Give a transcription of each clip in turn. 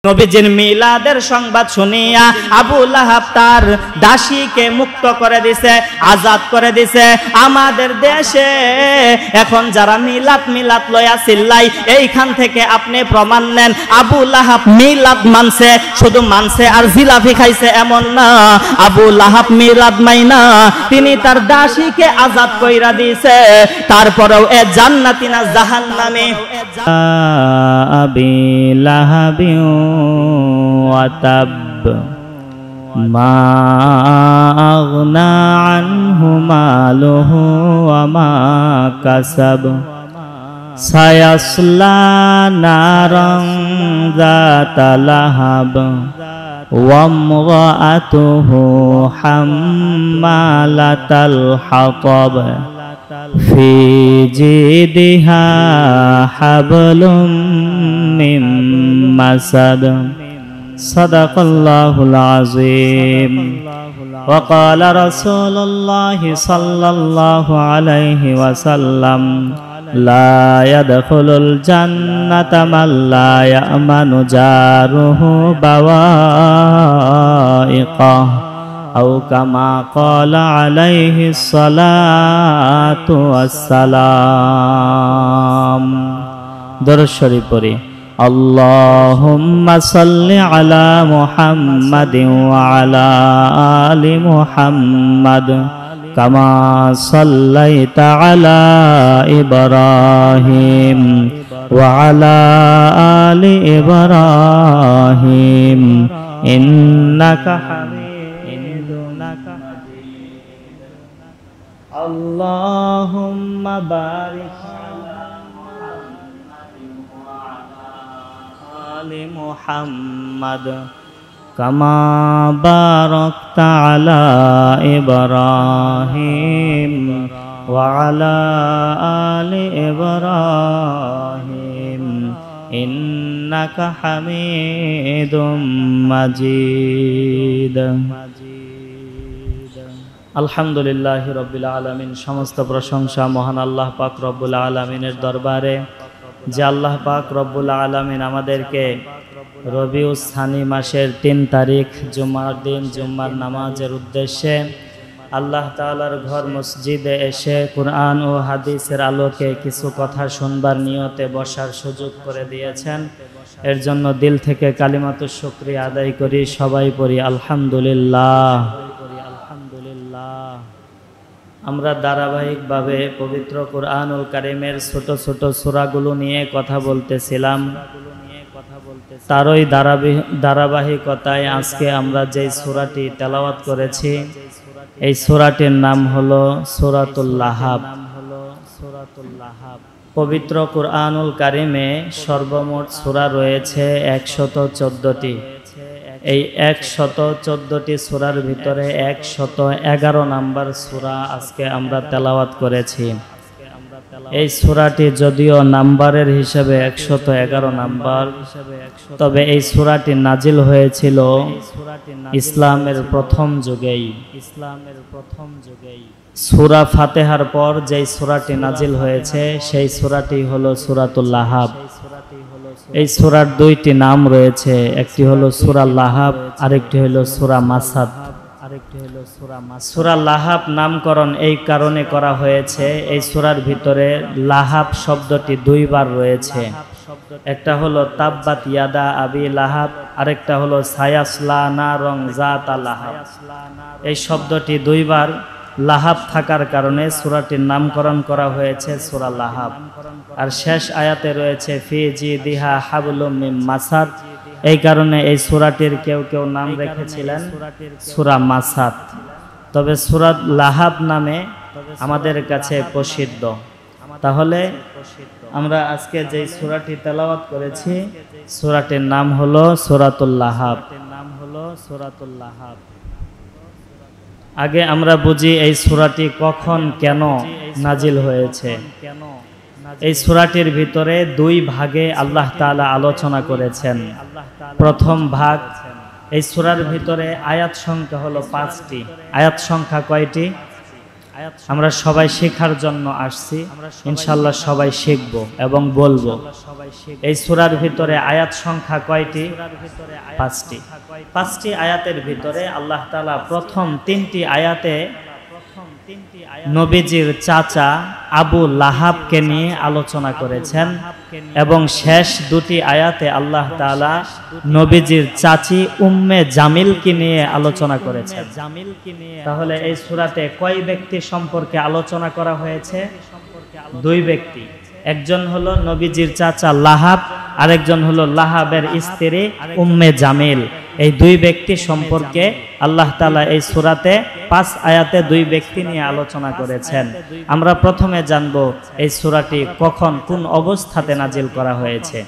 নবীজির মিলাদের সংবাদ শুনিয়া আবু লাহাব তার দাসীকে মুক্ত করে দিছে, আজাদ করে দিছে। আমাদের দেশে এখন যারা মিলাদ মিলাদ লয়া চিল্লাই, এইখান থেকে আপনি প্রমাণ নেন আবু লাহাব মিলাদ মানছে, শুধু মানছে আর জিলাপি খাইছে এমন না। আবু লাহাব মিলাদ মাইনা তিনি তার দাসীকে আজাদ কইরা দিয়েছে, তারপরেও এ জান্নাতি না জাহান্নামী। আবি লাহাবিউ ওয়া তাব মা আগনা আনহু মালুহু ওয়া মা কাসাব সায়াসলা নারান যাতা লাহাব ওয়া ইমরাআতুহু হাম্মালাতাল হাতাব ফি জিদিহা হাবলুম মিন মাসাদ। সাদাকাল্লাহুল আযীম। ওয়া ক্বালা রাসূলুল্লাহি সাল্লাল্লাহু আলাইহি ওয়াসাল্লাম লা ইয়াদখুলুল জান্নাতা মান লা ইয়ামানু জারুহু বাওয়াইকা আও কামা ক্বালা আলাইহিস সালাতু ওয়াসসালাম। দরুদ শরীফ পড়ি। আল্লাহুম্মা সাল্লি আলা মুহাম্মাদিন ওয়া আলা আলি মুহাম্মাদ কামা সাল্লাইতা আলা ইব্রাহিম ওয়া আলা আলি ইব্রাহিম ইন্নাকা হামিদুন মাজিদ। আল্লাহুম্মা বারিক মুহাম্মদ কামা বারাকতা আলা ইব্রাহিম ওয়া আলা আলি ইব্রাহিম ইন্নাকা হামিদুম মাজিদ। আলহামদুলিল্লাহি রাব্বিল আলামিন। সমস্ত প্রশংসা মহান আল্লাহ পাক রব্বুল আলামিনের দরবারে, যে আল্লাহ পাক রব্বুল আলামিন আমাদেরকে রবিউল সানি মাসের ৩ তারিখ জুমার দিন জুম্মার নামাজের উদ্দেশ্যে আল্লাহ তাআলার ঘর মসজিদে এসে কুরআন ও হাদিসের আলোকে কিছু কথা শুনবার নিয়তে বসার সুযোগ করে দিয়েছেন। এর জন্য দিল থেকে কালিমাতুশ শুকরিয়া আদায় করি। সবাই পড়ি আলহামদুলিল্লাহ। আমরা ধারাবাহিকভাবে পবিত্র কুরআনুল কারীমের ছোট ছোট সূরাগুলো নিয়ে কথা বলতেছিলাম। তারই ধারাবাহিকতায় আজকে আমরা যে সূরাটি তেলাওয়াত করেছি, এই সূরাটির নাম হলো সূরাতুল লাহাব। পবিত্র কুরআনুল কারীমে সর্বমোট সূরা রয়েছে ১১৪টি। এই ১১৪টি সূরার ভিতরে ১১১ নাম্বার সূরা আজকে আমরা তেলাওয়াত করেছি। এই সূরাটি যদিও নাম্বারের হিসাবে ১১১ নাম্বার, তবে এই সূরাটি নাজিল হয়েছিল ইসলামের প্রথম যুগেই। সূরা ফাতিহার পর যেই সূরাটি নাজিল হয়েছে সেই সূরাটি হলো সূরাতুল লাহাব। এই সূরার ২টি নাম রয়েছে, একটি হলো সূরা লাহাব, আরেকটি হলো সূরা মাসাদ। সূরা লাহাব নামকরণ এই কারণে করা হয়েছে, এই সূরার ভিতরে লাহাব শব্দটি ২ বার রয়েছে। একটা হলো তাব্বাত ইয়াদা আবি লাহাব, আরেকটা হলো সায়াসলা নারং যাতা লাহাব। এই শব্দটি ২ বার লাহাব থাকার কারণে সূরাটির নামকরণ করা হয়েছে সূরা লাহাব। আর শেষ আয়াতে রয়েছে ফি জিদিহা হাবলুম মিন মাসাদ। এই কারণে এই সূরাটির কেউ কেউ নাম রেখেছিলেন সূরা মাসাদ। তবে সূরা লাহাব নামে আমাদের কাছে প্রসিদ্ধ। তাহলে আমরা আজকে যে সূরাটি তেলাওয়াত করেছি সূরাটির নাম হলো সূরাতুল লাহাব। আগে আমরা বুঝি এই সূরাটি কখন কেন নাজিল হয়েছে। এই সূরাটির ভিতরে 2 ভাগে আল্লাহ তাআলা আলোচনা করেছেন। প্রথম ভাগ, এই সূরার ভিতরে আয়াত সংখ্যা হলো 5টি। আয়াত সংখ্যা কয়টি? আমরা সবাই শেখার জন্য আসছি, ইনশাআল্লাহ সবাই শিখব এবং বলবো। এই সূরার ভিতরে আয়াত সংখ্যা কয়টি? 5টি। 5টি আয়াতের ভিতরে আল্লাহ তাআলা প্রথম 3টি আয়াতে নবীজির চাচা আবু লাহাবকে নিয়ে আলোচনা করেছেন এবং শেষ 2টি আয়াতে আল্লাহ তাআলা নবীজির চাচি উম্মে জামিলকে নিয়ে আলোচনা করেছেন। তাহলে এই সূরাতে কয় ব্যক্তি সম্পর্কে আলোচনা করা হয়েছে? 2 ব্যক্তি। একজন হলো নবীজির চাচা লাহাব, আরেকজন হলো লাহাবের স্ত্রী উম্মে জামিল। এই 2 ব্যক্তি সম্পর্কে আল্লাহ তাআলা এই সূরাতে 5 আয়াতে 2 ব্যক্তি নিয়ে আলোচনা করেছেন। আমরা প্রথমে জানব এই সূরাটি কখন কোন অবস্থাতে নাজিল করা হয়েছে।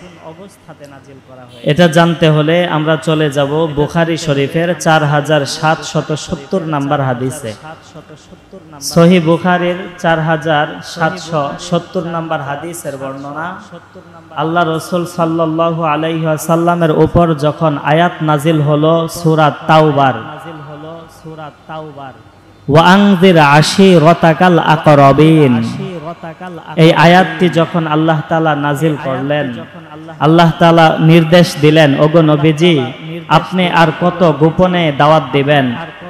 এটা জানতে হলে আমরা চলে যাব বুখারী শরীফের 4770 নম্বর হাদিসে। সহিহ বুখারীর 4770 নম্বর হাদিসের বর্ণনা, আল্লাহ রাসূল সাল্লাল্লাহু আলাইহি ওয়াসাল্লামের উপর যখন আয়াত নাজিল হলো সূরা তাওবার, ওয়া আনজির আশীরাতাকাল আকরাবিন, এই আয়াতটি যখন আল্লাহ তাআলা নাজিল করলেন, আল্লাহ তাআলা নির্দেশ দিলেন, ওগো নবীজি আপনি আর কত গোপনে দাওয়াত দিবেন,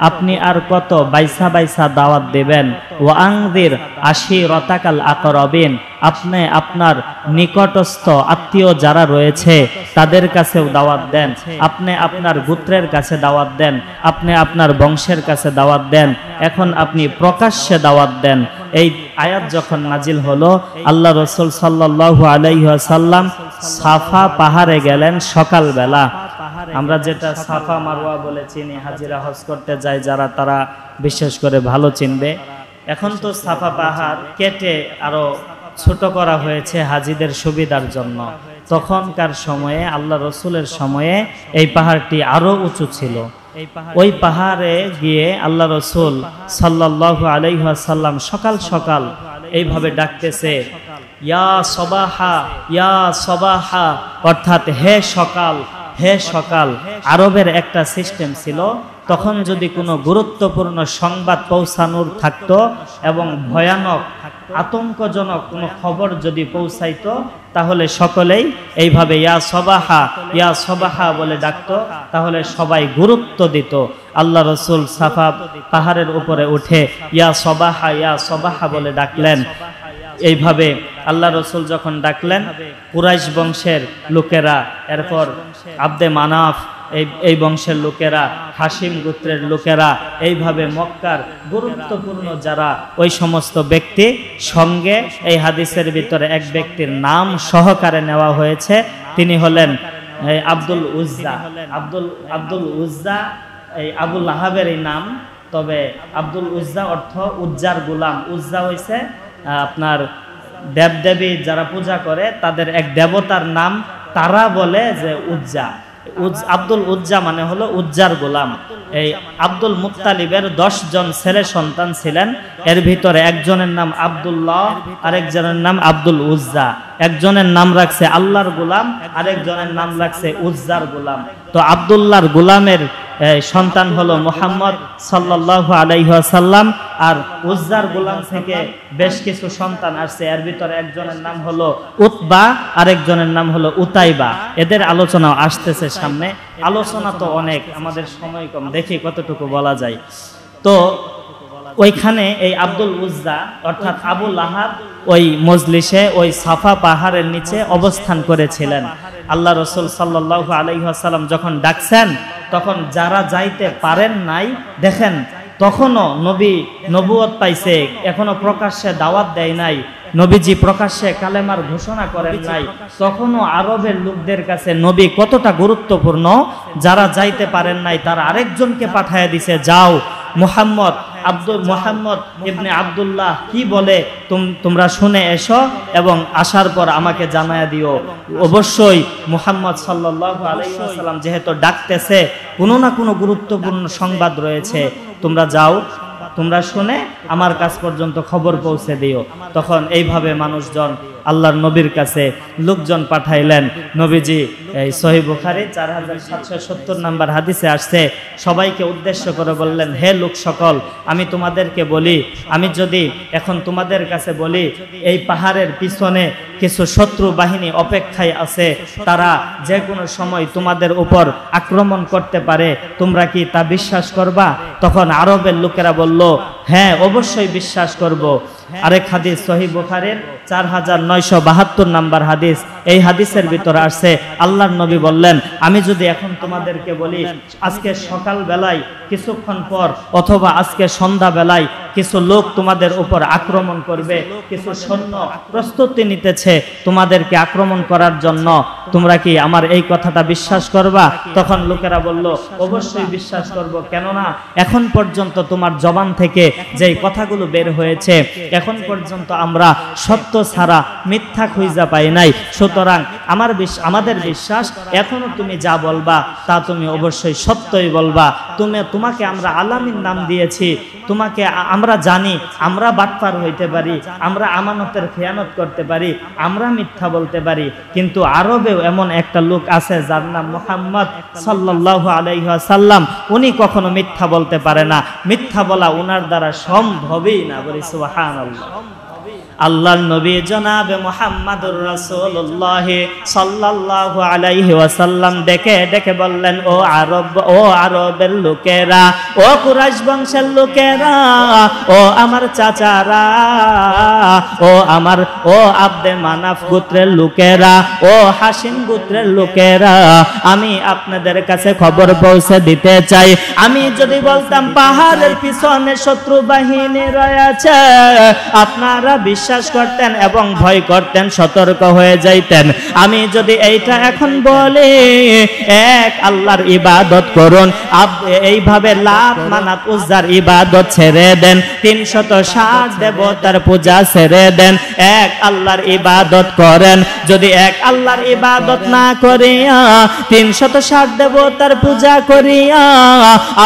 আপনি আর কত বাইসা বাইসা দাওয়াত দিবেন। ওয়া আনজির আশীরাতাকাল আকরাবিন, আপনি আপনার নিকটস্থ আত্মীয় যারা রয়েছে তাদের কাছেও দাওয়াত দেন, আপনি আপনার গোত্রের কাছে দাওয়াত দেন, আপনি আপনার বংশের কাছে দাওয়াত দেন, এখন আপনি প্রকাশ্যে দাওয়াত দেন। এই আয়াত যখন নাজিল হলো, আল্লাহ রাসূল সাল্লাল্লাহু আলাইহি ওয়াসাল্লাম সাফা পাহাড়ে গেলেন সকালবেলা। আমরা যেটা সাফা মারওয়া বলে চিনি, হাজিরা হজ করতে যায় যারা, তারা বিশেষ করে ভালো চিনবে। এখন তো সাফা পাহাড় কেটে আরো ছোট করা হয়েছে হাজিদের সুবিধার জন্য। তখনকার সময়ে আল্লাহ রসুলের সময়ে এই পাহাড়টি আরো উঁচু ছিল। ওই পাহাড়ে গিয়ে আল্লাহ রসুল সাল্লাল্লাহু আলাইহি ওয়াসাল্লাম সকাল সকাল এইভাবে ডাকতেছে, ইয়া সবাহা ইয়া সবাহা, অর্থাৎ হে সকাল হে সকাল। আরবের একটা সিস্টেম ছিল, তখন যদি কোনো গুরুত্বপূর্ণ সংবাদ পৌঁছানোর থাকতো এবং ভয়ানক আতঙ্কজনক কোনো খবর যদি পৌঁছাইতো, তাহলে সকলেই এইভাবে ইয়া সবাহা বলে ডাকতো, তাহলে সবাই গুরুত্ব দিত। আল্লাহ রসুল সাফা পাহাড়ের উপরে উঠে ইয়া সবাহা বলে ডাকলেন। এইভাবে আল্লাহ রসুল যখন ডাকলেন, কুরাইশ বংশের লোকেরা, এরপর আব্দে মানাফ এই বংশের লোকেরা, হাসিম গোত্রের লোকেরা, এইভাবে মক্কার গুরুত্বপূর্ণ যারা ওই সমস্ত ব্যক্তি সঙ্গে, এই হাদিসের ভিতরে এক ব্যক্তির নাম সহকারে নেওয়া হয়েছে, তিনি হলেন আব্দুল উজ্জা। আব্দুল উজ্জা এই আবু লাহাবের এই নাম, তবে আব্দুল উজ্জা অর্থ উজ্জার গোলাম। উজ্জা হইছে আপনার দেবদেবী যারা পূজা করে তাদের এক দেবতার নাম, তারা বলে যে উজ্জা। আব্দুল উজ্জা মানে হলো উজ্জার গোলাম। এই আব্দুল মুত্তালিবের 10 জন ছেলে সন্তান ছিলেন, এর ভিতরে একজনের নাম আব্দুল্লাহ, আরেকজনের নাম আব্দুল উজ্জা। একজনের নাম রাখছে আল্লাহর গোলাম, আরেকজনের নাম রাখছে উজ্জার গোলাম। তো আব্দুল্লাহর গোলামের সন্তান হলো মুহাম্মদ সাল্লাল্লাহু আলাইহি ওয়াসাল্লাম, আর উজ্জার গোলাম থেকে বেশ কিছু সন্তান আসছে, এর ভিতরে একজনের নাম হলো উতবা, আরেকজনের নাম হলো উতাইবা। এদের আলোচনা আসতেছে সামনে। আলোচনা তো অনেক, আমাদের সময় কম, দেখি কতটুকু বলা যায়। তো ওইখানে এই আব্দুল উজ্জা অর্থাৎ আবু লাহাব ওই মজলিসে, ওই সাফা পাহাড়ের নিচে অবস্থান করেছিলেন। আল্লাহ রসুল সাল্লাল্লাহু আলাইহি ওয়াসাল্লাম যখন ডাকছেন, তখন যারা যাইতে পারেন নাই, দেখেন তখনও নবুয়ত পাইছে, এখনো প্রকাশ্যে দাওয়াত দেয় নাই, নবীজি প্রকাশ্যে কালেমার ঘোষণা করেন নাই, তখনও আরবের লোকদের কাছে নবী কতটা গুরুত্বপূর্ণ, যারা যাইতে পারেন নাই তারা আরেকজনকে পাঠায় দিছে, যাও মুহাম্মদ ইবনে আব্দুল্লাহ কি বলে তোমরা শুনে এসো এবং আসার পর আমাকে জানায়া দিও। অবশ্যই মুহাম্মদ সাল্লাল্লাহু আলাইহি ওয়াসাল্লাম যেহেতু ডাকতেছে, কোনো না কোনো গুরুত্বপূর্ণ সংবাদ রয়েছে, তোমরা যাও, তোমরা শুনে আমার কাছ পর্যন্ত খবর পৌঁছে দিও। তখন এইভাবে মানুষজন আল্লাহর নবীর কাছে লোকজন পাঠাইলেন। নবীজি এই সহিহ বুখারী 4770 নম্বর হাদিসে আসছে, সবাইকে উদ্দেশ্য করে বললেন, হে লোক সকল, আমি তোমাদেরকে বলি, আমি যদি এখন তোমাদের কাছে বলি এই পাহাড়ের পিছনে কিছু শত্রু বাহিনী অপেক্ষায় আছে, তারা যে কোনো সময় তোমাদের উপর আক্রমণ করতে পারে, তোমরা কি তা বিশ্বাস করবা? তখন আরবের লোকেরা বলল, হ্যাঁ অবশ্যই বিশ্বাস করব। আরেক হাদিস সহিহ বুখারীর 4972 নম্বর হাদিস, এই হাদিসের ভিতরে আসছে আল্লাহর নবী বললেন, আমি যদি এখন তোমাদেরকে বলি আজকে সকাল বেলায় কিছুক্ষণ পর অথবা আজকে সন্ধ্যা বেলায় কিছু লোক তোমাদের উপর আক্রমণ করবে, কিছু সৈন্য প্রস্তুতি নিতেছে তোমাদেরকে আক্রমণ করার জন্য, তোমরা কি আমার এই কথাটা বিশ্বাস করবা? তখন লোকেরা বলল, অবশ্যই বিশ্বাস করব, কেননা এখন পর্যন্ত তোমার জবান থেকে যেই কথাগুলো বের হয়েছে এখন পর্যন্ত আমরা সত্য ছাড়া মিথ্যা খুঁজে পাই নাই, সুতরাং আমাদের বিশ্বাস এখনো তুমি যা বলবা তা তুমি অবশ্যই সত্যই বলবা। তোমাকে আমরা আলামিন নাম দিয়েছি, তোমাকে আমরা জানি আমরা বাটপার হইতে পারি, আমরা আমানতের খেয়ানত করতে পারি, আমরা মিথ্যা বলতে পারি, কিন্তু আরবেও এমন একটা লোক আছে যার নাম মুহাম্মদ সাল্লাল্লাহু আলাইহি ওয়াসাল্লাম, উনি কখনো মিথ্যা বলতে পারে না, মিথ্যা বলা উনার দ্বারা সম্ভবই না। বলি সুবহানাল্লাহ। আল্লাহর নবী জনাবে মুহাম্মাদুর রাসূলুল্লাহ সাল্লাল্লাহু আলাইহি ওয়াসাল্লাম ডেকে ডেকে বললেন, ও আরবের লোকেরা, ও কুরাইশ বংশের লোকেরা, ও আমার চাচারা, ও আব্দে মানাফ গোত্রের লোকেরা, ও হাশিম গোত্রের লোকেরা, আমি আপনাদের কাছে খবর পৌঁছে দিতে চাই, আমি যদি বলতাম পাহাড়ের পিছনে শত্রু বাহিনী রয়েছে, আপনারা বিশ্বাস করতেন এবং ভয় করতেন, সতর্ক হয়ে যাইতেন। আমি যদি এইটা এখন বলি এক আল্লাহর ইবাদত করুন, এইভাবে লাত মানাত উজ্জার ইবাদত ছেড়ে দেন, 360 দেবতার পূজা ছেড়ে দেন, এক আল্লাহর ইবাদত করেন, যদি এক আল্লাহর ইবাদত না করিয়া 360 দেবতার পূজা করিয়া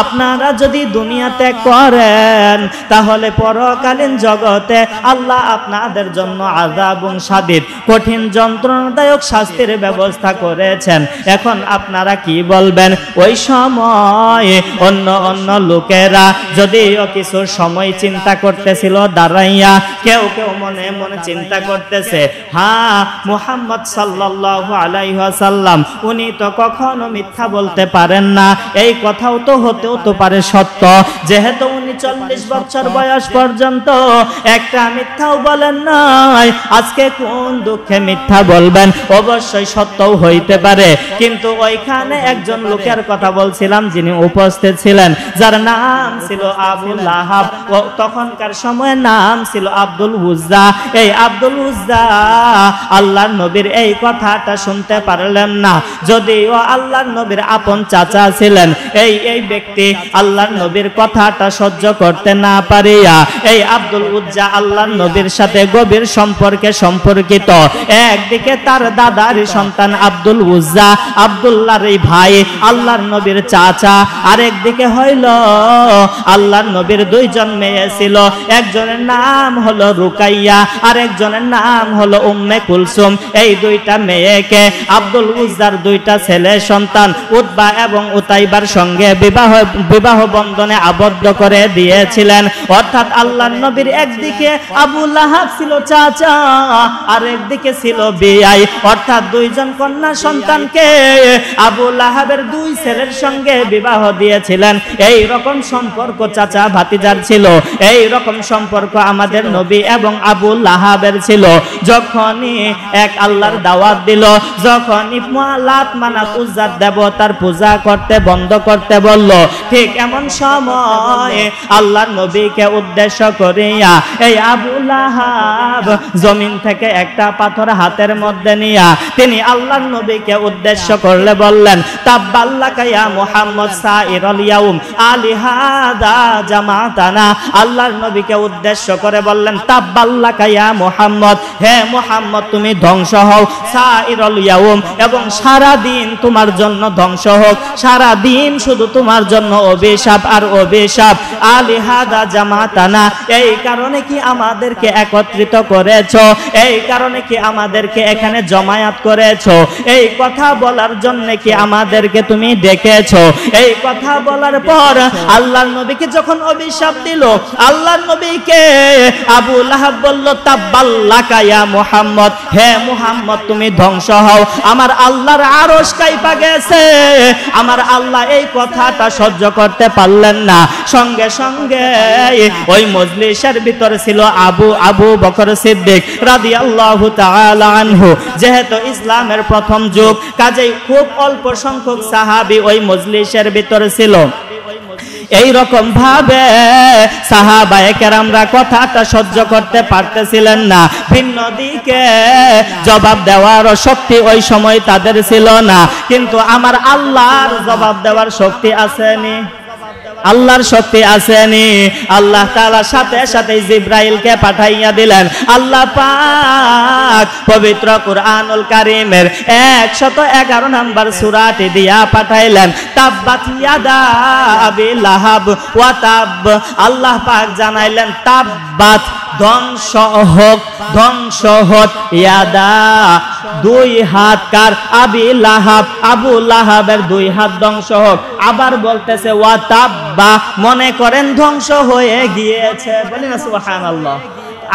আপনারা যদি দুনিয়াতে করেন, তাহলে পরকালীন জগতে আল্লাহ আপনাদের জন্য আযাবুন শাদীদ, কঠিন যন্ত্রণাদায়ক শাস্তির ব্যবস্থা করেছেন। এখন আপনারা কি বলবেন? ওই সময় অন্য লোকেরা যদিও কিছু সময় চিন্তা করতেছিল দাঁড়াইয়া, কেউ কেউ মনে মনে চিন্তা করতেছে, হ্যাঁ মুহাম্মদ সাল্লাল্লাহু আলাইহি ওয়াসাল্লাম উনি তো কখনো মিথ্যা বলতে পারেন না, এই কথাও তো হতেও তো পারে সত্য, যেহেতু উনি 40 বছর বয়স পর্যন্ত একটা মিথ্যাও বলেন নাই, আজকে কোন দুঃখে মিথ্যা বলবেন? অবশ্যই সত্যও হইতে পারে। কিন্তু ওইখানে একজন লোকের কথা বলছিলাম যিনি উপস্থিত ছিলেন, যার নাম ছিল আবু লাহাব, ও তখনকার সময়ে নাম ছিল আব্দুল উজ্জা। এই আব্দুল উজ্জা আল্লাহর নবীর এই কথাটা শুনতে পারলেন না, যদিও আল্লাহর নবীর আপন চাচা ছিলেন। এই ব্যক্তি আল্লাহর নবীর কথাটা সহ্য করতে না পারিয়া এই আব্দুল উজ্জা আল্লাহর নবীর সাথে গভীর সম্পর্কে সম্পর্কিত। একদিকে তার দাদার সন্তান আব্দুল উজ্জা, আব্দুল্লাহর এই ভাই, আল্লাহর নবীর চাচা, আরেকদিকে হইল আল্লাহর নবীর দুইজন মেয়ে ছিল, একজনের নাম হলো রুকাইয়া, আরেকজনের নাম হলো উম্মে কুলসুম। এই দুইটা মেয়েকে আব্দুল উজ্জার দুইটা ছেলে সন্তান উতবা এবং উতাইবার সঙ্গে বিবাহ বন্ধনে আবদ্ধ করে দিয়েছিলেন। অর্থাৎ আল্লাহর নবীর একদিকে আবু লাহাব ছিল চাচা, আর একদিকে ছিল বিয়াই, অর্থাৎ দুইজন কন্যা সন্তানকে আবু লাহাবের দুই ছেলের সঙ্গে বিবাহ দিয়েছিলেন। এই রকম সম্পর্ক চাচা ভাতিজার ছিল, এই রকম সম্পর্ক আমাদের নবী এবং আবু লাহাবের ছিল। যখনই এক আল্লাহর দাওয়াত দিল, যখনই লাত মানাত উজ্জার দেবতার পূজা করতে বন্ধ করতে বলল, ঠিক এমন সময় আল্লাহর নবীকে উদ্দেশ্য করিয়া এই আবু লাহাব জমিন থেকে একটা পাথর হাতের মধ্যে নিয়া তিনি আল্লাহর নবীকে উদ্দেশ্য করলে বললেন, তাব্বাল্লাকা ইয়া মুহাম্মদ সাইরুল ইয়াউম আলিহাদা জামাতানা। আল্লাহর নবীকে উদ্দেশ্য করে বললেন, তাব্বাল্লাকা ইয়া মুহাম্মদ, হে মুহাম্মদ তুমি ধ্বংস হও, সাইরুল ইয়াউম, এবং সারা দিন তোমার জন্য ধ্বংস হোক, সারা দিন শুধু তোমার জন্য অভিশাপ আর অভিশাপ। আলিহাদা জামাতানা, এই কারণে কি আমাদেরকে এক একত্রিত করেছো, এই কারণে কি আমাদেরকে এখানে জমায়েত করেছো, এই কথা বলার জন্য কি আমাদেরকে তুমি ডেকেছো। এই কথা বলার পর আল্লাহর নবীকে যখন অভিশাপ দিল, আল্লাহর নবীকে আবু লাহাব বলল তাব্বাল্লাকা ইয়া মুহাম্মদ, হে মুহাম্মদ তুমি ধ্বংস হও। আমার আল্লাহর আরশ কাঁপা গেছে। আমার আল্লাহ এই কথাটা সহ্য করতে পারলেন না। সঙ্গে সঙ্গে ওই মজলিসের ভিতরে ছিল আবু বকর সিদ্দিক রাদিয়াল্লাহু তাআলা আনহু। যেহেতু ইসলামের প্রথম যুগ, কাজেই খুব অল্প সংখ্যক সাহাবী ওই মজলিসের ভিতরে ছিল। এই রকম ভাবে সাহাবায়ে কেরামরা কথাটা সহ্য করতে পারতেছিলেন না। ভিন্ন দিকে জবাব দেওয়ার শক্তি ওই সময় তাদের ছিল না, কিন্তু আমার আল্লাহর জবাব দেওয়ার শক্তি আসেনি, আল্লাহর শক্তি আসেনি। আল্লাহ তাআলা সাথে সাথে জিবরাইলকে পাঠাইয়া দিলেন। আল্লাহ পাক পবিত্র কুরআনুল কারীমের 111 নম্বর সূরাটি দিয়া পাঠাইলেন তাব্বাত ইয়াদা আবি লাহাব ওয়া তাব। আল্লাহ পাক জানাইলেন তাব্বাত ধ্বংস হোক, ধ্বংস হোক, ইয়াদা দুই হাত কার, আবি লাহাব আবু লাহাবের দুই হাত ধ্বংস হোক। আবার বলতেছে ওয়া তাব্বা, মনে করেন ধ্বংস হয়ে গিয়েছে। বলেন না সুবহানাল্লাহ।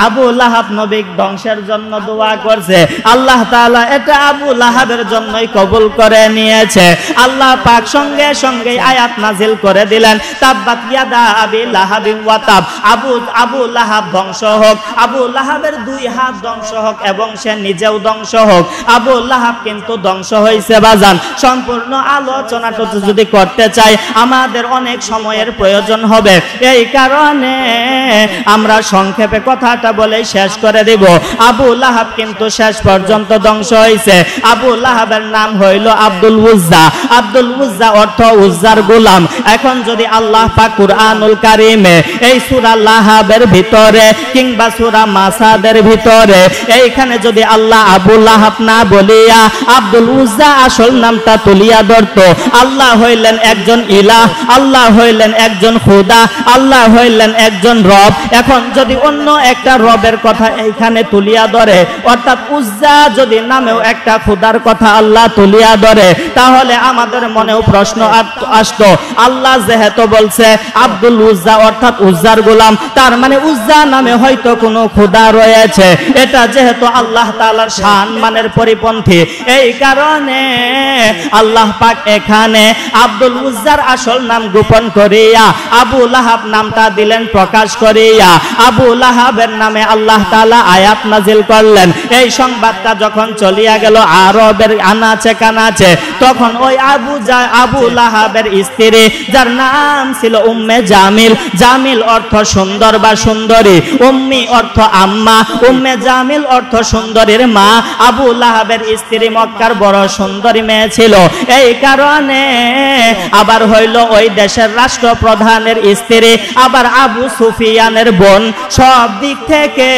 আবু লাহাব নবী ধ্বংসের জন্য দোয়া করছে, আল্লাহ তাআলা এটা আবু লাহাবের জন্যই কবুল করে নিয়েছে। আল্লাহ পাক সঙ্গে সঙ্গে আয়াত নাজিল করে দিলেন তাব্বাত ইয়াদা আবি লাহাবিন ওয়া তাব, আবু লাহাব ধ্বংস হোক, আবু লাহাবের দুই হাত ধ্বংস হোক এবং সে নিজেও ধ্বংস হোক। আবু লাহাব কিন্তু ধ্বংস হয়েছে বাজান। সম্পূর্ণ আলোচনাটা যদি করতে চাই আমাদের অনেক সময়ের প্রয়োজন হবে, এই কারণে আমরা সংক্ষেপে কথাটা বলে শেষ করে দিব। আবু লাহাব কিন্তু শেষ পর্যন্ত ধ্বংস হয়েছে। আবু লাহাবের নাম হইল আব্দুল উজ্জা। আব্দুল উজ্জা অর্থ উজ্জার গোলাম। এখন যদি আল্লাহ পাক কুরআনুল কারীমে এই সূরা লাহাবের ভিতরে কিংবা সূরা মাসাদের ভিতরে এইখানে যদি আল্লাহ আবু লাহাব না বলিয়া আব্দুল উজ্জা আসল নামটা তুলিয়া ধরতো, আল্লাহ হইলেন একজন ইলাহ, আল্লাহ হইলেন একজন খোদা, আল্লাহ হইলেন একজন রব। এখন যদি অন্য একটা রবের কথা এইখানে তুলিয়া ধরে, অর্থাৎ উজ্জা যদি নামেও একটা খোদার কথা আল্লাহ তুলিয়া ধরে, তাহলে আমাদের মনেও প্রশ্ন আসতো, আল্লাহ যেহেতু বলছে আব্দুল উজ্জা অর্থাৎ উজ্জার গোলাম, তার মানে উজ্জা নামে হয়তো কোনো খোদা রয়েছে। এটা যেহেতু আল্লাহ তাআলার শান মানের পরিপন্থী, এই কারণে আল্লাহ পাক এখানে আব্দুল উজ্জার আসল নাম গোপন করিয়া আবু লাহাব নামটা দিলেন প্রকাশ করিয়া। আবু লাহাবের নামে আল্লাহ তাআলা আয়াত নাজিল করলেন। এই সংবাদটা যখন চলিয়া গেল আরবের আনাচে কানাচে, তখন ওই আবু লাহাবের স্ত্রী, যার নাম ছিল উম্মে জামিল, জামিল অর্থ সুন্দর বা সুন্দরী, উম্মি অর্থ আম্মা, উম্মে জামিল অর্থ সুন্দরীর মা। আবু লাহাবের স্ত্রী মক্কার বড় সুন্দরী মেয়ে ছিল, এই কারণে আবার হইল ওই দেশের রাষ্ট্রপ্রধানের স্ত্রী, আবার আবু সুফিয়ানের বোন। সব দিক থেকে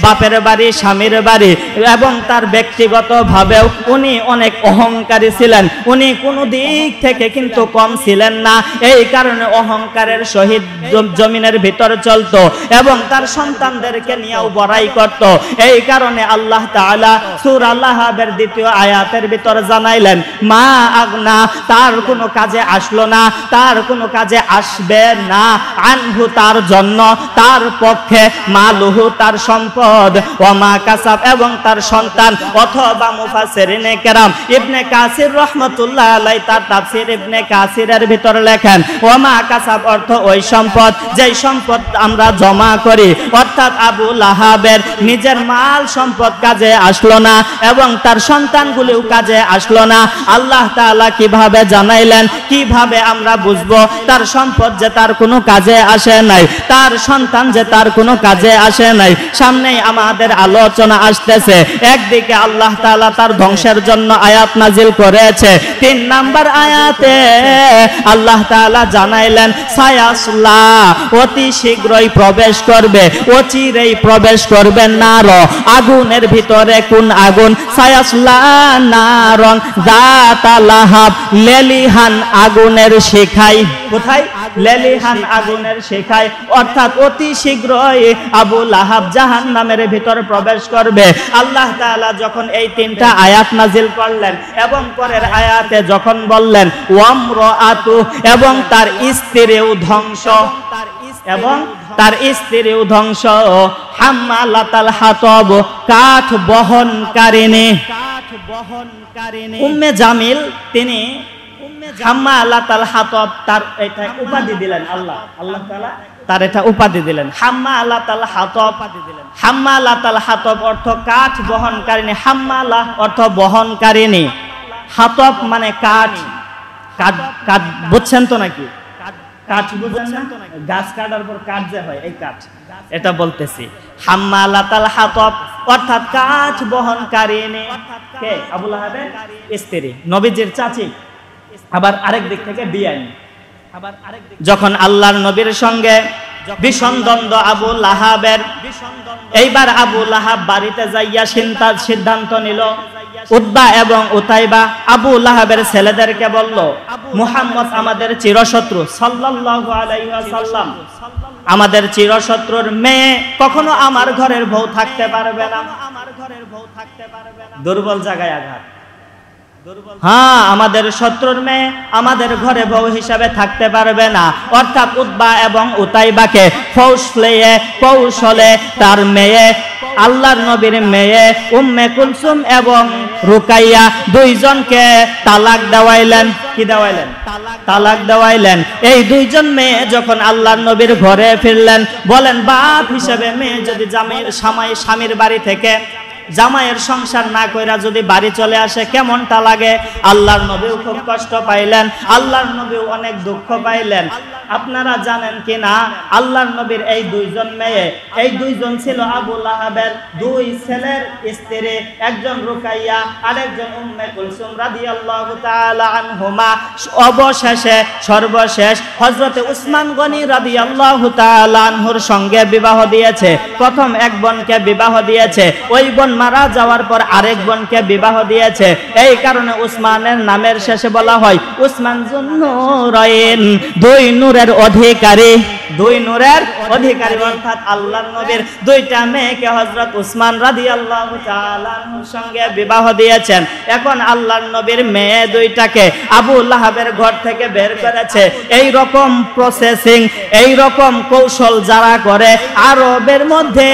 বাপের বাড়ি, স্বামীর বাড়ি এবং তার ব্যক্তিগত ভাবেও উনি অনেক অহংকারী ছিলেন। উনি কোনো দিক থেকে কিন্তু কম ছিলেন না, এই কারণে অহংকারের সহিত জমিনের ভিতর চলতো এবং তার সন্তানদেরকে নিয়েও বড়াই করত। এই কারণে আল্লাহ তাআলা সূরা লাহাবের 2য় আয়াতের ভিতর জানাইলেন মা আগনা, তার কোনো কাজে আসলো না, তার কোনো কাজে আসবে না, আনহু তার জন্য, তার পক্ষে, মালুহু তার সম্পদ, ওয়ামা কাসাব এবং তার সন্তান। অথবা মুফাসসিরিনে কেরাম ইবনে কাসির রাহমাতুল্লাহ আলাইহি তার তাফসীর ইবনে কাসিরের ভিতর লেখেন ওয়ামা কাসাব অর্থ ওই সম্পদ যেই সম্পদ আমরা জমা করি, অর্থাৎ আবু লাহাবের নিজের মাল সম্পদ কাজে আসলো না এবং তার সন্তানগুলিও কাজে আসলো না। আল্লাহ তাআলা কিভাবে জানাইলেন, কিভাবে আমরা বুঝবো তার সম্পদ যে তার কোনো কাজে আসে নাই, তার সন্তান যে তার কোনো কাজে আসে নাই? সামনেই আমাদের আলোচনা আসতেছে। একদিকে আল্লাহ তাআলা তার ধ্বংসের জন্য আয়াত নাজিল করেছে, 3 নাম্বার আয়াতে আল্লাহ তাআলা জানাইলেন সায়াসলা, অতি শীঘ্রই প্রবেশ করবে, অচিরেই প্রবেশ করবে নার, আগুনের ভিতরে। কোন আগুন? সায়াসলা নারন যাতা লাহাব, লেলিহান আগুনের শিখাই। কোথায়? লেলিহান আগুনের শিখায়। অর্থাৎ অতি শীঘ্রই আবু লাহাব জাহান্নামের ভিতর প্রবেশ করবে। আল্লাহ তাআলা যখন এই তিনটা আয়াত নাজিল করলেন এবং পরের আয়াতে যখন বললেন ওয়ামরাআতু এবং তার স্ত্রীও ধ্বংস, এবং তার স্ত্রীও ধ্বংস, হাম্মালাতাল হাতব কাঠ বহনকারিণী, উম্মে জামিল তিনি হাম্মালাতাল হাতব, তার এটা উপাধি দিলেন আল্লাহ তাআলা, তার এটা উপাধি দিলেন হাম্মালাতাল হাতব। হাম্মালাতাল হাতব অর্থ কাঠ বহনকারিণী, হাম্মালা অর্থ বহনকারিণী, হাতব মানে কাঠ। কাঠ বুঝছেন তো নাকি? কাঠ বুঝেন না? গাছ কাটার পর কাঠ যে হয়, এই কাঠ, এটা বলতেছি। হাম্মালাতাল হাতব অর্থাৎ কাঠ বহনকারিণী কে? আবু লাহাবের স্ত্রী, নবীজির চাচি, আবার আরেক দিক থেকে বিয়ানী। যখন আল্লাহর নবীর সঙ্গে ভীষণ দ্বন্দ্ব আবু লাহাবের, এইবার আবু লাহাব বাড়িতে যাইয়া সিদ্ধান্ত নিল। উতবা এবং উতাইবা আবু লাহাবের ছেলেদেরকে বলল, মুহাম্মদ আমাদের চিরশত্রু সাল্লাল্লাহু আলাইহি ওয়াসাল্লাম, আমাদের চিরশত্রুর মেয়ে কখনো আমার ঘরের বউ থাকতে পারবে না। দুর্বল জায়গায় আঘাত। হ্যাঁ, আমাদের শত্রুর মেয়ে আমাদের ঘরে বউ হিসাবে থাকতে পারবে না। অর্থাৎ উতবা এবং উতাইবাকে কৌশলে তার মেয়ে, আল্লাহর নবীর মেয়ে উম্মে কুলসুম এবং রুকাইয়া দুইজনকে তালাক দেওয়াইলেন। কি দেওয়াইলেন? তালাক দেওয়াইলেন। এই দুইজন মেয়ে যখন আল্লাহর নবীর ঘরে ফিরলেন, বলেন বাপ হিসেবে মেয়ে যদি স্বামীর বাড়ি থেকে জামাইয়ের সংসার না কইরা যদি বাড়ি চলে আসে কেমনটা লাগে? আল্লাহর নবীও খুব কষ্ট পাইলেন, আল্লাহর নবীও অনেক দুঃখ পাইলেন। আপনারা জানেন কি না, আল্লাহর নবীর এই দুইজন মেয়ে, এই দুইজন ছিল আবু লাহাবের দুই ছেলের স্ত্রী, একজন রুকাইয়া আরেকজন উম্মে কুলসুম রাদিয়াল্লাহু তাআলা আনহুমা। অবশেষে সর্বশেষ হযরতে উসমান গনি রাদিয়াল্লাহু তাআলা আনহুর সঙ্গে বিবাহ দিয়েছে। প্রথম এক বোনকে বিবাহ দিয়েছে, ওই বোন মারা যাওয়ার পর আরেক বোনকে বিবাহ দিয়েছে। এই কারণে উসমানের নামের শেষে বলা হয় উসমান যুন্নুরাইন, দুই নূরের অধিকারী। দুই নূরের অধিকারী অর্থাৎ আল্লাহর নবীর দুইটা মেয়েকে হযরত উসমান রাদিয়াল্লাহু তাআলা আনহুর সঙ্গে বিবাহ দিয়েছেন। এখন আল্লাহর নবীর মেয়ে দুইটাকে আবু লাহাবের ঘর থেকে বের করেছে। এই রকম প্রসেসিং, এই রকম কৌশল যারা করে আরবের মধ্যে,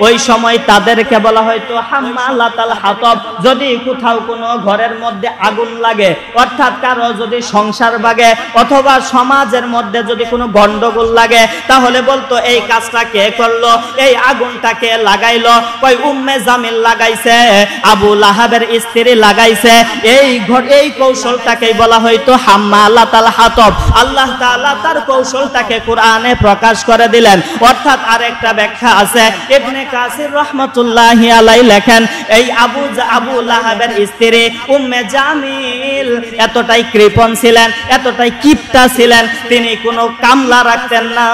ওই সময় তাদেরকে বলা হয়তো হাম্মালাতাল হাতব। যদি কোথাও কোনো ঘরের মধ্যে আগুন লাগে, অর্থাৎ কারো যদি সংসার ভাগে অথবা সমাজের মধ্যে যদি কোনো গন্ডগোল লাগে, তাহলে বলতো এই কাজটা কে করলো, এই আগুনটা কে লাগাইলো? কই উম্মে জামিল লাগাইছে, আবু লাহাবের স্ত্রী লাগাইছে। এই কৌশলটাকেই বলা হয়তো হাম্মালাতাল হাতব। আল্লাহ তাআলা তার কৌশলটাকে কোরআনে প্রকাশ করে দিলেন। অর্থাৎ আরেকটা ব্যাখ্যা আছে, ইবনে কাসির রাহমাতুল্লাহি আলাইহি লেখেন, এই আবু লাহাবের স্ত্রী উম্মে জামিল এতটাই কৃপণ ছিলেন, এতটাই কিপটা ছিলেন, তিনি কোনো কামলা রাখতেন না,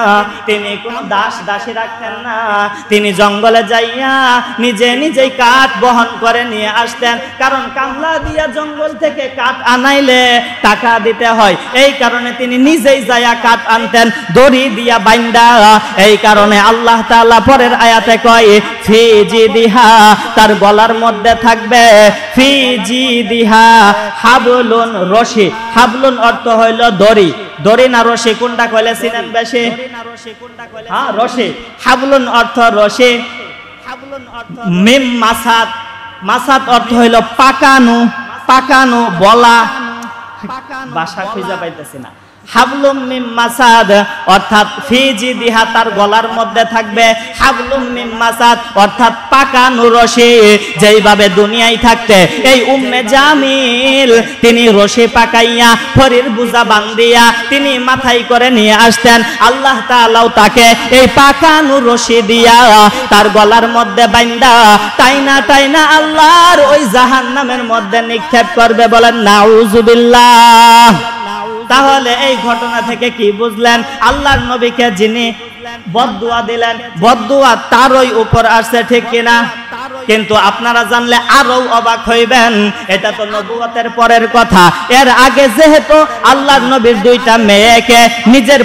তিনি কোনো দাসী রাখতেন না। তিনি জঙ্গলে যাইয়া নিজেই কাঠ বহন করে নিয়ে আসতেন, কারণ কামলা দিয়া জঙ্গল থেকে কাঠ আনাইলে টাকা দিতে হয়। এই কারণে তিনি নিজেই যাইয়া কাঠ আনতেন দড়ি দিয়া বাইন্দা। এই কারণে আল্লাহ তাআলা পরের আয়াতে কয় ফি জিদিহা, তার গলার মধ্যে থাকবে ফি জিদিহা হাবলুন, রশি। হাবলুন অর্থ হইল দড়ি। দড়ি না রশি, কোনটা কইলে চিনেন বেশি? হ্যাঁ, রশি। হাবলুন অর্থ রশি। মিম মাসাদ, মাসাদ অর্থ হইল পাকানো, পাকানো বলা। ভাষা খুঁজে পাইতেছি না। হাবলুম মিম মাসাদ অর্থাৎ ফি জিদিহা, তার গলার মধ্যে থাকবে হাবলুম মিম মাসাদ অর্থাৎ পাকানো রশি। যেইভাবে দুনিয়ায় থাকতে এই উম্মে জামিল তিনি রশি পাকাইয়া ফরির বুজা বান্ধিয়া তিনি মাথায় করে নিয়ে আসতেন। আল্লাহ তাআলাও তাকে এই পাকানো রশি দিয়া তার গলার মধ্যে বান্ধা টাইনা আল্লাহর ওই জাহান্নামের মধ্যে নিক্ষেপ করবে। বলেন নাউজুবিল্লাহ। তাহলে এই ঘটনা থেকে কি বুঝলেন? আল্লাহর নবীকে যিনি বদদুয়া দিলেন, বদদুয়া তারই উপর আসছে, ঠিক কিনা? কিন্তু আপনারা জানলে আরো অবাক হইবেন। এটা তো নবুয়তের পরের কথা। এর আগে যেহেতু আল্লাহর নবীর দুইটা মেয়েকে নিজের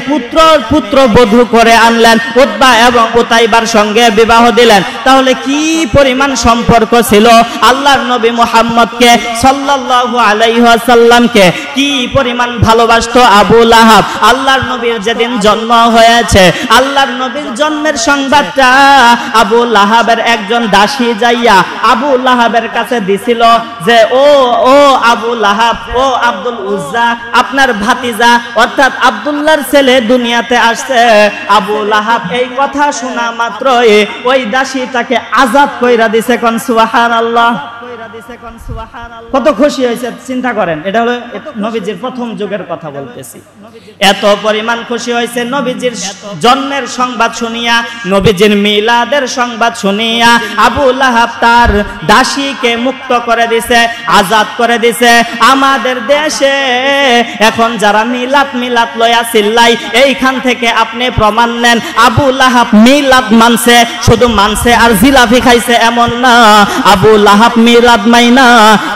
পুত্রবধূ করে আনলেন, উতবা এবং উতাইবার সঙ্গে বিবাহ দিলেন, তাহলে কি পরিমাণ সম্পর্ক ছিল আল্লাহর নবী মুহাম্মদকে সাল্লাল্লাহু আলাইহি ওয়াসাল্লামকে কি পরিমাণ ভালোবাসতো আবু লাহাব। আল্লাহর নবীর যেদিন জন্ম হয়েছে, আল্লাহর নবীর জন্মের সংবাদটা আবু লাহাবের একজন দাসী যাইয়া আবু লাহাবের কাছে দিছিল যে ও আবু লাহাব, ও আব্দুল উজ্জা, আপনার ভাতিজা অর্থাৎ আব্দুল্লাহর ছেলে দুনিয়াতে আসছে। আবু লাহাব এই কথা শোনা মাত্রই ওই দাসী তাকে আজাদ কইরা দিছে। কোন সুবহানাল্লাহ। কত খুশি হয়েছে চিন্তা করেন। এটা হলো নবীজির প্রথম যুগের কথা বলতেছি। এত পরিমাণ খুশি হয়েছে নবীজির জন্মের সংবাদ শুনিয়া, নবীজির মিলাদের সংবাদ শুনিয়া আবু লাহাব তার দাসীকে মুক্ত করে দিছে, আজাদ করে দিছে। আমাদের দেশে এখন যারা মিলাদ লয়া চিল্লাই, এইখান থেকে আপনি প্রমাণ নেন আবু লাহাব মিলাদ মানছে, শুধু মানছে আর জিলাপি খাইছে এমন না। আবু লাহাব মিলাদ মাইনা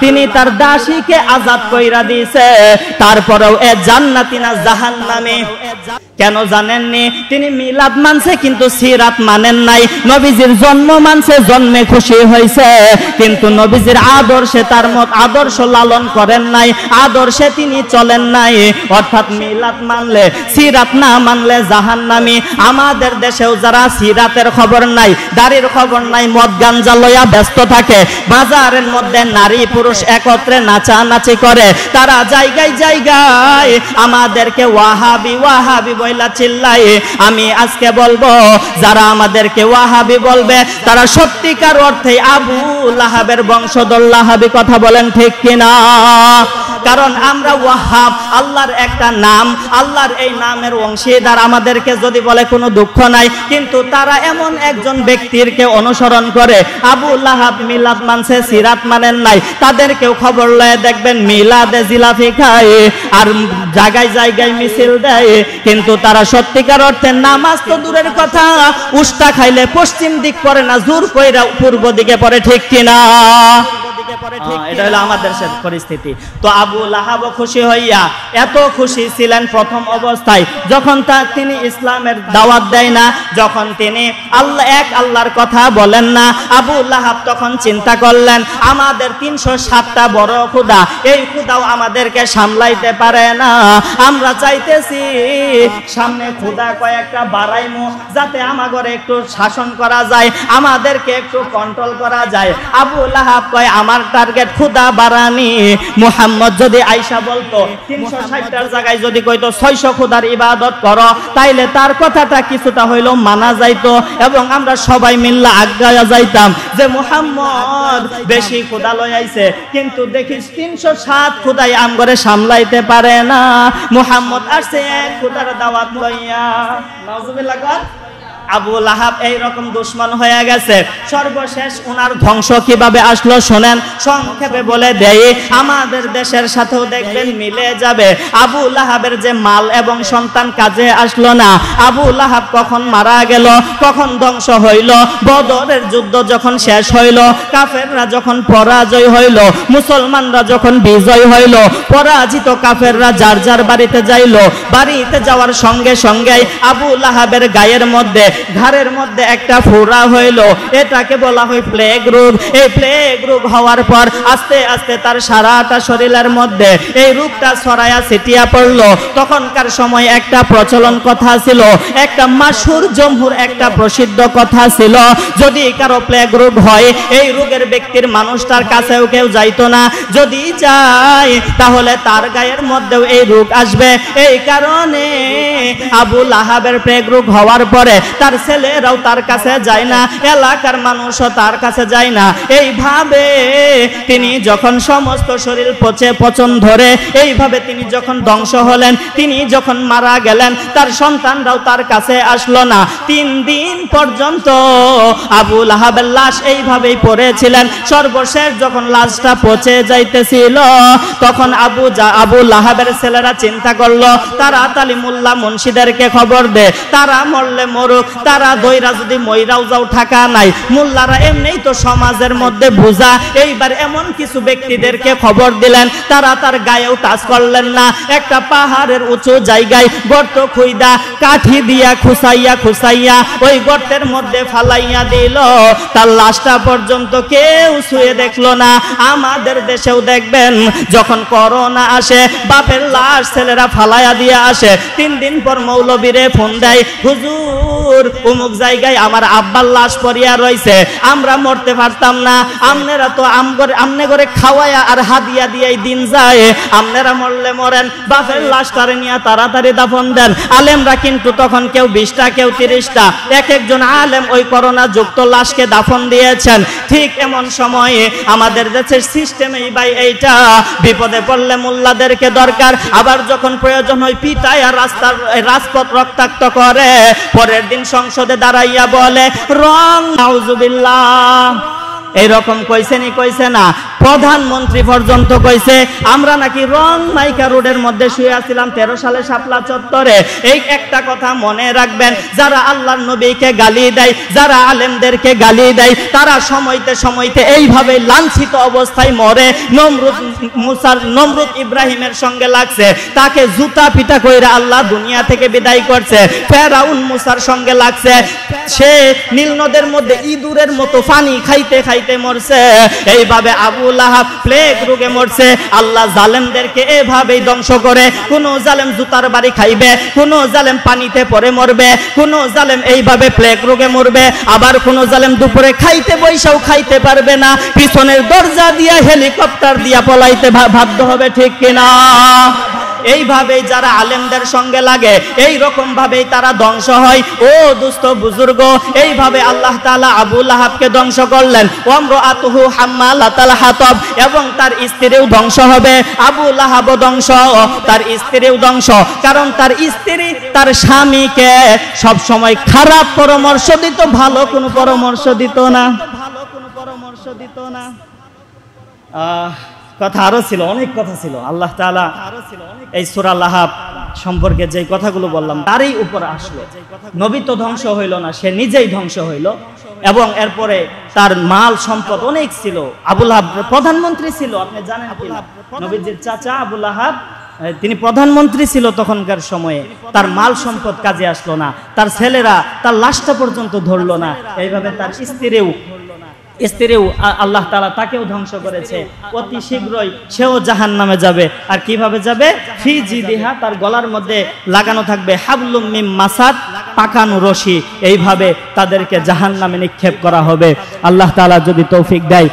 তিনি তার দাসীকে আজাদ কইরা দিয়েছে। তারপরেও এ জান্নাতি না জাহান্নামী। কেন জানেননি? তিনি মিলাদ মানছে কিন্তু সিরাত মানেন নাই। নবীজির জন্ম মানছে, জন্মে খুশি হয়েছে, কিন্তু নবীজির আদর্শে তার মত আদর্শ লালন করেন নাই, আদর্শে তিনি চলেন নাই। অর্থাৎ মিলাদ মানলে সিরাত না মানলে জাহান্নামী। আমাদের দেশেও যারা সিরাতের খবর নাই, দাড়ির খবর নাই, মদ গাঞ্জা লইয়া ব্যস্ত থাকে, বাজারের মধ্যে নারী পুরুষ একত্রে নাচানাচি করে, তারা জায়গায় জায়গায় আমাদেরকে ওয়াহাবি ওয়াহাবি বইলা চিল্লাই। আমি আজকে বলবো, যারা আমাদেরকে ওয়াহাবি বলবে তারা সত্যিকার অর্থে আবু লাহাবের বংশধর লাহাবি। কথা বলেন ঠিক কিনা? কারণ আমরা ওয়াহাব, আল্লাহর একটা নাম, আল্লাহর এই নামের অংশীদার। আমাদেরকে যদি বলে কোনো দুঃখ নাই, কিন্তু তারা এমন একজন ব্যক্তিরকে অনুসরণ করে। আবু লাহাব মিলাদ মানছে, সিরাত মানেন নাই। তাদেরকেও খবর লয়ে দেখবেন মিলাদে জিলাপি খায় আর জায়গায় জায়গায় মিছিল দেয়, কিন্তু তারা সত্যিকার অর্থে নামাজ তো দূরের কথা, উষ্টা খাইলে পশ্চিম দিক পড়ে না, জোর কইরা পূর্ব দিকে পড়ে। ঠিক কিনা? এটা হলো আমাদের পরিস্থিতি। তো আবু লাহাব খুশি হইয়া, এত খুশি ছিলেন প্রথম অবস্থায় যখন তিনি ইসলামের দাওয়াত দেয় না, যখন তিনি আল্লাহর কথা বলেন না। আবু লাহাব তখন চিন্তা করলেন, আমাদের 307টা বড় খুদা, এই খুদাও আমাদেরকে সামলাইতে পারে না। আমরা চাইতেছি সামনে খুদা কয়েকটা বাড়াইমু, যাতে আমাগরে একটু শাসন করা যায়, আমাদেরকে একটু কন্ট্রোল করা যায়। আবু লাহাব কয়, আমার টার্গেট খুদা বাড়ানি। মুহাম্মদ যদি আয়েশা বলতো 360টার জায়গায় যদি কইতো 600 খুদার ইবাদত করো, তাইলে তার কথাটা কিছুটা হইলো মানা যাইতো এবং আমরা সবাই মিল্লা আজ্ঞায়া যাইতাম যে মুহাম্মদ বেশি খুদা লই আইছে, কিন্তু দেখিস 307 খুদাই আমগরে সামলাইতে পারে না। মুহাম্মদ আসছে এক খুদার দাওয়াত লইয়া। নাউজুবিল্লাহ। আবু লাহাব এইরকম দুশ্মন হয়ে গেছে। সর্বশেষ ওনার ধ্বংস কিভাবে আসলো শোনেন, সংক্ষেপে বলে দেই। আমাদের দেশের সাথেও দেখবেন মিলে যাবে। আবু লাহাবের যে মাল এবং সন্তান কাজে আসলো না। আবু লাহাব কখন মারা গেল, কখন ধ্বংস হইল? বদরের যুদ্ধ যখন শেষ হইল, কাফেররা যখন পরাজয় হইল, মুসলমানরা যখন বিজয় হইল, পরাজিত কাফেররা যার যার বাড়িতে যাইল। বাড়িতে যাওয়ার সঙ্গে সঙ্গে আবু লাহাবের গায়ের মধ্যে, ঘাড়ের মধ্যে একটা ফোড়া হইল, এটাকে বলা হয় প্লেগ রোগ। এই প্লেগ রোগ হওয়ার পর আস্তে আস্তে তার সারাটা শরীরের মধ্যে এই রোগটা ছড়ায়া ছিটিয়া পড়লো। তখনকার সময় একটা প্রচলন কথা ছিল, একটা মাশহুর জমহুর একটা প্রসিদ্ধ কথা ছিল, যদি কারো প্লেগ রোগ হয়, এই রোগের ব্যক্তির মানুষটার কাছেও কেউ যাইতো না, যদি যায় তাহলে তার গায়ের মধ্যেও এই রোগ আসবে। এই কারণে আবু লাহাবের প্লেগ রোগ হওয়ার পরে তার ছেলেরাও তার কাছে যায় না, এলাকার মানুষও তার কাছে যায় না। এইভাবে তিনি যখন সমস্ত শরীর পচন ধরে, এইভাবে তিনি যখন ধ্বংস হলেন, তিনি যখন মারা গেলেন, তার সন্তানরাও তার কাছে আসলো না। 3 দিন পর্যন্ত আবু লাহাবের লাশ এইভাবেই পড়েছিলেন। সর্বশেষ যখন লাশটা পচে যাইতেছিল, তখন আবু লাহাবের ছেলেরা চিন্তা করলো, তারা তালিমুল্লাহ মুন্সিদেরকে খবর দে, তারা মরলে মরুক, তারা দইরা যদি মইরাও যাও টাকা নাই, মোল্লারা এমনিই তো সমাজের মধ্যে বোঝা, এইবার এমন কিছু ব্যক্তিদেরকে খবর দিলেন, তারা তার গায়েও টাচ করলেন না, একটা পাহাড়ের উঁচু জায়গায় গর্ত খুইদা কাঠি দিয়া খুসাইয়া ওই গর্তের মধ্যে ফালাইয়া দিল, তার লাশটা পর্যন্ত কেউ ছুঁয়ে দেখলো না। আমাদের দেশেও দেখবেন যখন করোনা আসে, বাপের লাশ ছেলেরা ফালাইয়া দিয়ে আসে, 3 দিন পর মৌলবীরে ফোন দেয়, হুজুর অমুক জায়গায় আমার আব্বার লাশ পড়িয়া রয়েছে, আমরা মরতে পারতাম না, আপনারা তো আমনে করে খাওয়ায়া আর হাদিয়া দিয়াই দিন যায়, আপনারা মরলে মরেন, বাপের লাশটারে নিয়ে তাড়াতাড়ি দাফন দেন। আলেমরা কিন্তু তখন কেউ 20টা কেউ 30টা, একজন আলেম ওই করোনা যুক্ত লাশকে দাফন দিয়েছেন। ঠিক এমন সময়ে আমাদের দেশের সিস্টেমে ভাই এইটা, বিপদে পড়লে মোল্লাদেরকে দরকার, আবার যখন প্রয়োজন হয় পিটায় আর রাজপথ রক্তাক্ত করে, পরের দিন সংসদে দাঁড়াইয়া বলে রং নাউজুবিল্লাহ। এইরকম কইছে না, প্রধানমন্ত্রী পর্যন্ত কইছে আমরা নাকি রং মাইকা রোডের মধ্যে শুয়ে আছিলাম 13 সালে শাপলা চত্বরে। এই একটা কথা মনে রাখবেন, যারা আল্লাহর নবীকে গালি দেয়, যারা আলেমদেরকে গালি দেয়, তারা সময়তে এইভাবে লাঞ্ছিত অবস্থায় মরে। নমরুদ ইব্রাহিমের সঙ্গে লাগছে, তাকে জুতা পিটা কইরা আল্লাহ দুনিয়া থেকে বিদায় করছে। ফেরাউন মুসার সঙ্গে লাগছে, সে নীল নদের মধ্যে ইঁদুরের মতো পানি খাইতে মরছে। এইভাবে আবু লাহাব প্লেগ রোগে মরছে। আল্লাহ জালেমদেরকে এভাবেই ধ্বংস করে। কোন জালেম জুতার বাড়ি খাইবে, কোন জালেম পানিতে পড়ে মরবে, কোন জালেম এইভাবে প্লেগ রোগে মরবে, আবার কোন জালেম দুপুরে খাইতে বৈশাও খাইতে পারবে না, পিছনের দরজা দিয়া হেলিকপ্টার দিয়া পলাইতে বাধ্য হবে, ঠিক কিনা? এইভাবেই যারা আলেমদের সঙ্গে লাগে, এই রকম ভাবেই তারা ধ্বংস হয়। ও দুস্থ বুজুর্গ, এইভাবে আল্লাহ তাআলা আবু লাহাবকে ধ্বংস করলেন। ওয়ামরাতুহু হাম্মালাতাল হাতাব, এবং তার স্ত্রীও ধ্বংস হবে। আবু লাহাবও ধ্বংস, তার স্ত্রীও ধ্বংস, কারণ তার স্ত্রী তার স্বামীকে সব সময় খারাপ পরামর্শ দিত, ভালো কোনো পরামর্শ দিত না। কথা আরো ছিল, অনেক কথা ছিল। আল্লাহ তাআলা এই সূরা লাহাব সম্পর্কে যে কথাগুলো বললাম তারই উপর আসলো। নবী তো ধ্বংস হইল না, সে নিজেই ধ্বংস হইল, এবং এরপরে তার মাল সম্পদ অনেক ছিল। আবু লাহাব প্রধানমন্ত্রী ছিল, আপনি জানেন কিনা? নবীজির চাচা আবু লাহাব, তিনি প্রধানমন্ত্রী ছিল তখনকার সময়ে। তার মাল সম্পদ কাজে আসলো না, তার ছেলেরা তার লাশটা পর্যন্ত ধরলো না। এইভাবে তার স্ত্রীও আল্লাহ তাআলা তাকেও ধ্বংস করেছে। অতি শীঘ্রই সেও জাহান্নামে যাবে। আর কিভাবে যাবে? ফি জিদিহা, তার গলার মধ্যে লাগানো থাকবে হাবলুম মিম মাসাদ, পাকানো রশি। এইভাবে তাদেরকে জাহান্নামে নিক্ষেপ করা হবে। আল্লাহ তাআলা যদি তৌফিক দেয়।